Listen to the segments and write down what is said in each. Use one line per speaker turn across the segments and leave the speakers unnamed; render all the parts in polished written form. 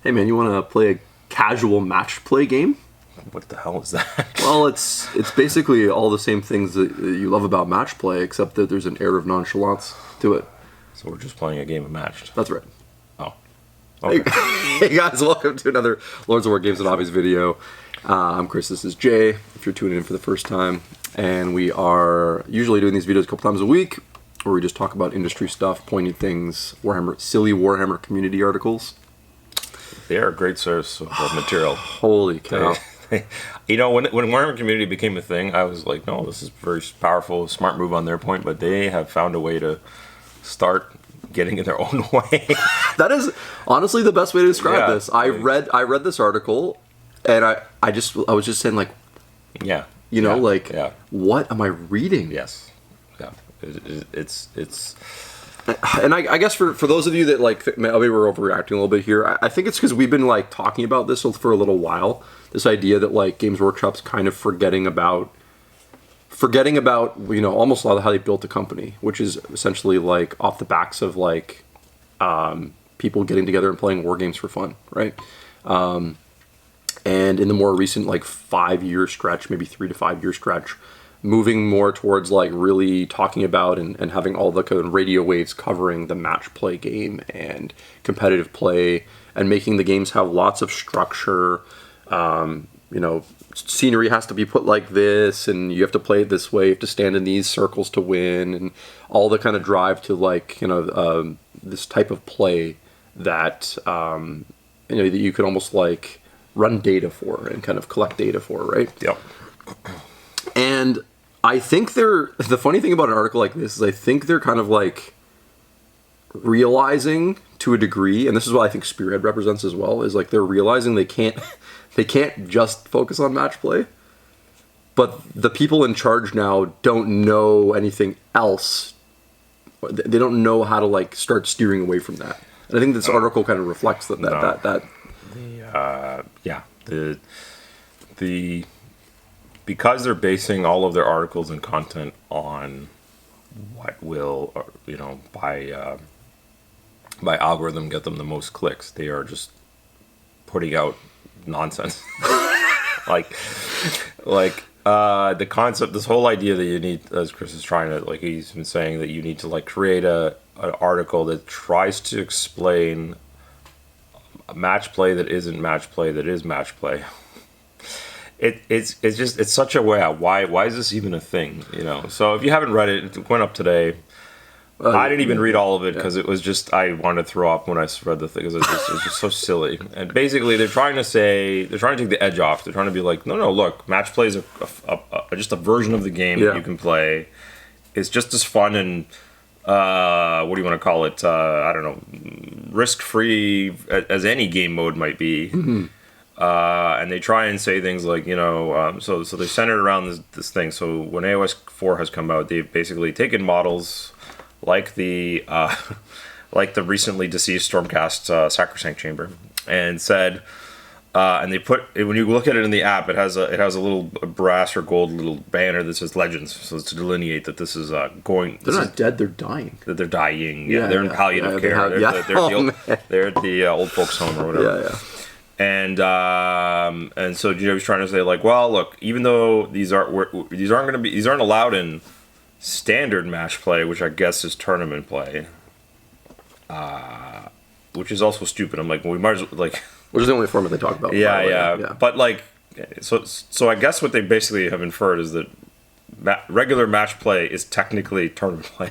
Hey man, you want to play a casual match play game?
What the hell is that?
Well, it's basically all the same things that you love about match play, except that there's an air of nonchalance to it.
So we're just playing a game of Matched.
That's right.
Oh. Okay.
Hey guys, welcome to another Lords of War Games and Hobbies video. I'm Chris, this is Jay, if you're tuning in for the first time. And we are usually doing these videos a couple times a week, where we just talk about industry stuff, pointy things, silly Warhammer community articles.
They are a great source of material.
Holy cow.
You know, when Warhammer community became a thing, I was like, no, this is very powerful, smart move on their point, but they have found a way to start getting in their own way.
That is honestly the best way to describe this. I read this article, and I was just saying, like, what am I reading?
Yes. Yeah. It's
and I guess for those of you that, like, maybe we're overreacting a little bit here, I think it's because we've been, like, talking about this for a little while. This idea that, like, Games Workshop's kind of forgetting about, you know, almost a lot of how they built the company, which is essentially, like, off the backs of, like, people getting together and playing war games for fun, right? And in the more recent, like, 5-year stretch, maybe 3 to 5 year stretch, moving more towards, like, really talking about and having all the kind of radio waves covering the match play game and competitive play, and making the games have lots of structure. You know, scenery has to be put like this, and you have to play it this way, you have to stand in these circles to win, and all the kind of drive to, like, you know, this type of play that, you know, that you could almost, like, run data for and kind of collect data for, right?
Yep.
And I think the funny thing about an article like this is I think they're kind of, like, realizing to a degree, and this is what I think Spearhead represents as well, is, like, they're realizing they can't just focus on match play, but the people in charge now don't know anything else. They don't know how to, like, start steering away from that. And I think this article kind of reflects that.
Because they're basing all of their articles and content on what will, you know, by algorithm get them the most clicks, they are just putting out nonsense. like the concept, this whole idea that you need, as Chris is trying to, like, he's been saying, that you need to, like, create an article that tries to explain a match play that isn't match play that is match play. It's such a way out. Why is this even a thing? You know. So if you haven't read it, it went up today. I didn't even read all of it because it was just, I wanted to throw up when I read the thing, because it was just so silly. And basically, they're trying to take the edge off. They're trying to be like, no, look, match play is just a version of the game that you can play. It's just as fun and what do you want to call it? I don't know, risk-free as any game mode might be.
Mm-hmm.
And they try and say things like, you know, so they center it around this thing. So when AOS 4 has come out, they've basically taken models like the recently deceased Stormcast Sacrosanct Chamber, and said, and they put, when you look at it in the app, it has a little brass or gold little banner that says Legends, so it's to delineate that this is going.
They're not dead; they're dying.
That they're dying. Yeah, they're in palliative care. They're at the old folks' home or whatever.
Yeah.
And so Gino was trying to say, like, well, look, even though these aren't allowed in standard match play, which I guess is tournament play, which is also stupid. I'm like, well, we might as well, like,
which is the only format they talk about.
Yeah. But, like, so I guess what they basically have inferred is that regular match play is technically tournament play,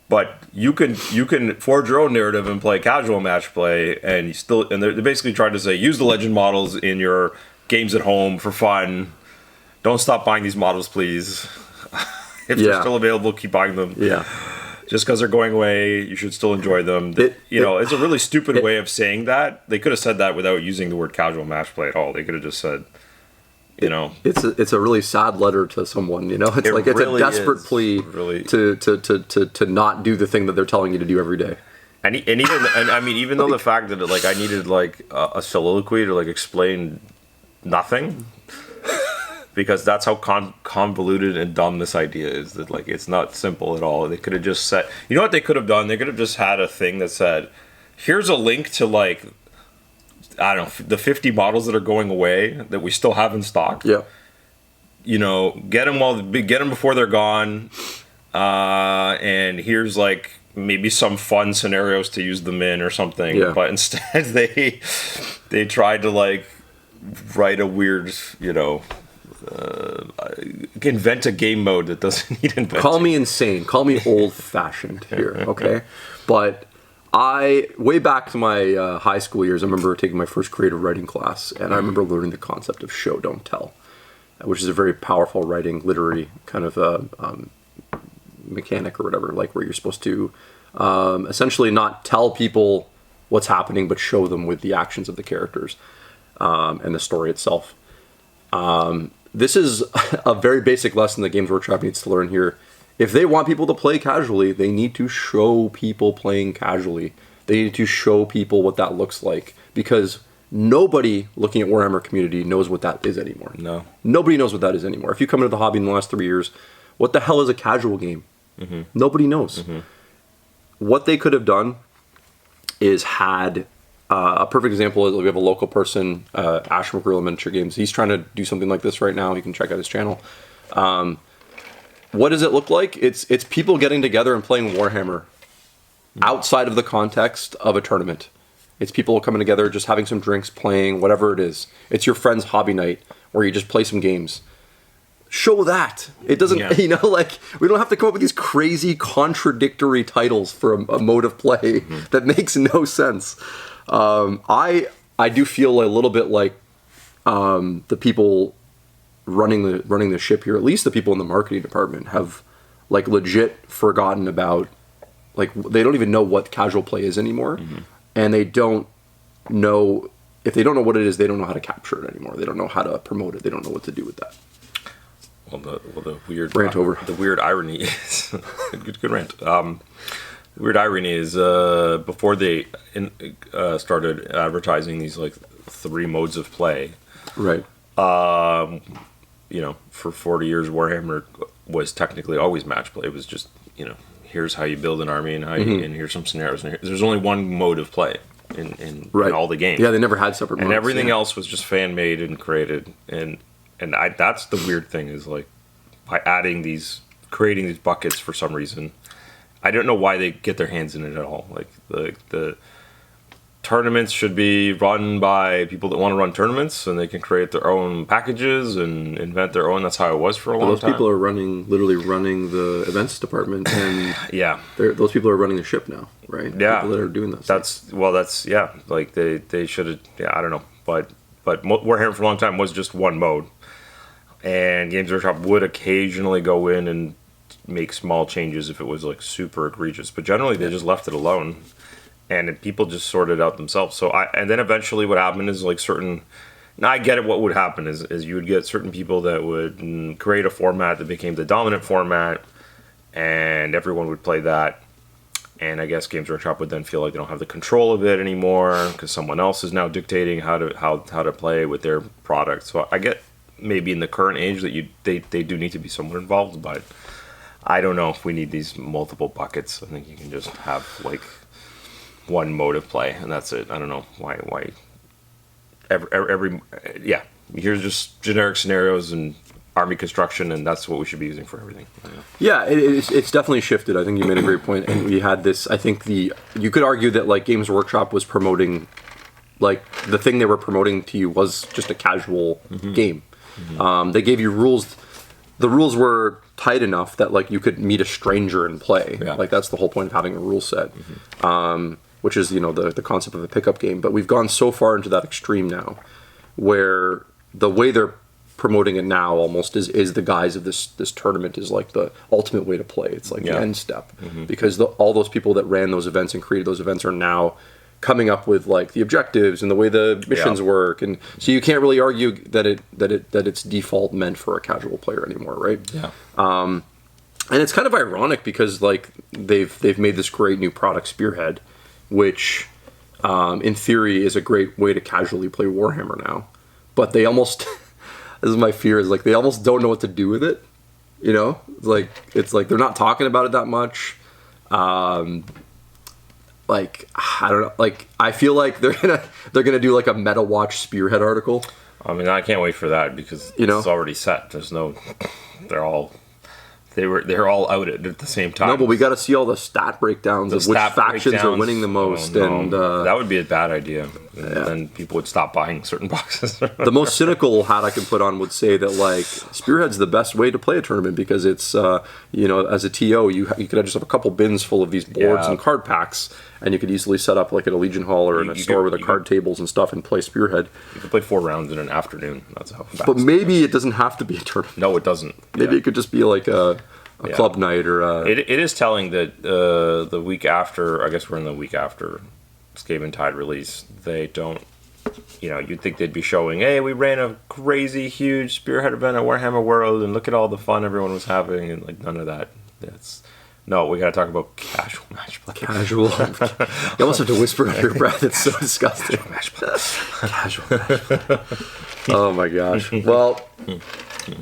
but you can forge your own narrative and play casual match play, and they're basically trying to say, use the legend models in your games at home for fun. Don't stop buying these models, please. If they're still available, keep buying them.
Yeah.
Just because they're going away, you should still enjoy them. It's a really stupid way of saying that. They could have said that without using the word casual match play at all. They could have just said, you know,
it's a really sad letter to someone. You know, it's a desperate plea to not do the thing that they're telling you to do every day.
And even though the fact that, like, I needed, like, a soliloquy to, like, explain nothing, because that's how convoluted and dumb this idea is, that, like, it's not simple at all. They could have just said, you know what they could have done? They could have just had a thing that said, here's a link to like, I don't know, the 50 models that are going away that we still have in stock.
Yeah.
You know, get them before they're gone. And here's like maybe some fun scenarios to use them in or something.
Yeah.
But instead they tried to like write a weird, you know, invent a game mode that doesn't need inventing.
Call me insane. Call me old-fashioned here, okay? But way back to my high school years, I remember taking my first creative writing class, and I remember learning the concept of show, don't tell, which is a very powerful writing, literary kind of mechanic or whatever, like where you're supposed to essentially not tell people what's happening, but show them with the actions of the characters and the story itself. This is a very basic lesson that Games Workshop needs to learn here. If they want people to play casually, they need to show people playing casually. They need to show people what that looks like, because nobody looking at Warhammer community knows what that is anymore.
No.
Nobody knows what that is anymore. If you come into the hobby in the last 3 years, what the hell is a casual game? Mm-hmm. Nobody knows. Mm-hmm. What they could have done is had a perfect example is we have a local person, Ash from Gorilla Miniature Games. He's trying to do something like this right now. You can check out his channel. What does it look like? It's people getting together and playing Warhammer outside of the context of a tournament. It's people coming together, just having some drinks, playing, whatever it is. It's your friend's hobby night where you just play some games. Show that. It doesn't, you know, like, we don't have to come up with these crazy contradictory titles for a mode of play that makes no sense. I do feel a little bit like the people running the ship here, at least the people in the marketing department, have like legit forgotten about, like, they don't even know what casual play is anymore, and they don't know, if they don't know what it is, they don't know how to capture it anymore. They don't know how to promote it. They don't know what to do with that.
The weird
rant over.
The weird irony is good rant. The weird irony is before they started advertising these like 3 modes of play,
right?
You know, for 40 years, Warhammer was technically always match play. It was just, you know, here's how you build an army and how you, and here's some scenarios. And there's only one mode of play in all the games.
Yeah, they never had separate modes.
And everything else was just fan made and created. And that's the weird thing, is like, by creating these buckets for some reason, I don't know why they get their hands in it at all. Like the tournaments should be run by people that want to run tournaments, and they can create their own packages and invent their own. That's how it was for a long time.
Those people are literally running the events department, and those people are running the ship now, right?
Yeah,
people that are doing this.
That's like they should have. Yeah, I don't know, but Warhammer for a long time was just one mode, and Games Workshop would occasionally go in and make small changes if it was like super egregious, but generally they just left it alone. And people just sorted out themselves. And then eventually what happened is like now I get it, what would happen is you would get certain people that would create a format that became the dominant format, and everyone would play that. And I guess Games Workshop would then feel like they don't have the control of it anymore because someone else is now dictating how to play with their product. So I get maybe in the current age that they do need to be somewhat involved, but I don't know if we need these multiple buckets. I think you can just have like one mode of play, and that's it. I don't know why here's just generic scenarios and army construction, and that's what we should be using for everything.
Yeah, it's definitely shifted. I think you made a great point, and we had this. I think you could argue that like Games Workshop was promoting, like the thing they were promoting to you was just a casual game. They gave you rules. The rules were tight enough that like you could meet a stranger and play. Yeah. Like that's the whole point of having a rule set. Which is, you know, the concept of a pickup game. But we've gone so far into that extreme now, where the way they're promoting it now almost is the guise of this tournament is like the ultimate way to play. It's like the end step. Because all those people that ran those events and created those events are now coming up with like the objectives and the way the missions work. And so you can't really argue that it's default meant for a casual player anymore, right?
Yeah.
And it's kind of ironic because like they've made this great new product, Spearhead, which in theory is a great way to casually play Warhammer now, but they almost this is my fear, is like they almost don't know what to do with it, you know. It's like they're not talking about it that much. like, I don't know, like, I feel like they're gonna do like a meta watch Spearhead article.
I mean, I can't wait for that because
You know?
it's already set. There's no, they're all out at the same time.
No, but we got to see all the stat breakdowns of which factions are winning the most, and
that would be a bad idea. And then people would stop buying certain boxes.
the most cynical hat I can put on would say that like Spearhead's the best way to play a tournament because it's you know, as a TO you could just have a couple bins full of these boards and card packs, and you could easily set up like at a Legion Hall or in a store with the card tables and stuff and play Spearhead.
You could play 4 rounds in an afternoon. That's how fast.
But maybe it doesn't have to be a tournament.
No, it doesn't.
Maybe it could just be like a club night or a...
It is telling that the week after, I guess we're in the week after Skaven Tide release, they don't, you know, you'd think they'd be showing, hey, we ran a crazy huge Spearhead event at Warhammer World and look at all the fun everyone was having, and like none of that. No, we got to talk about casual match play.
Casual. You almost have to whisper under your breath. It's so disgusting.
Casual match play.
Casual match play. Oh my gosh. Well,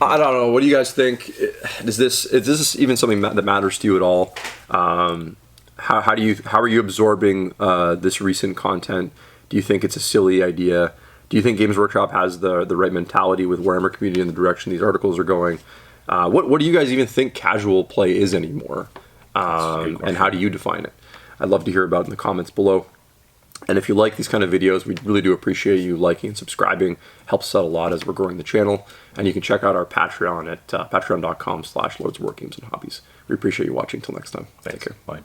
I don't know. What do you guys think? Is this even something that matters to you at all? How are you absorbing this recent content? Do you think it's a silly idea? Do you think Games Workshop has the right mentality with Warhammer community and the direction these articles are going? What do you guys even think casual play is anymore? And how do you define it? I'd love to hear about it in the comments below. And if you like these kind of videos, we really do appreciate you liking and subscribing. Helps us out a lot as we're growing the channel. And you can check out our Patreon at patreon.com/lordsofwargames and hobbies. We appreciate you watching. Until next time.
Thanks.
Take care.
Bye.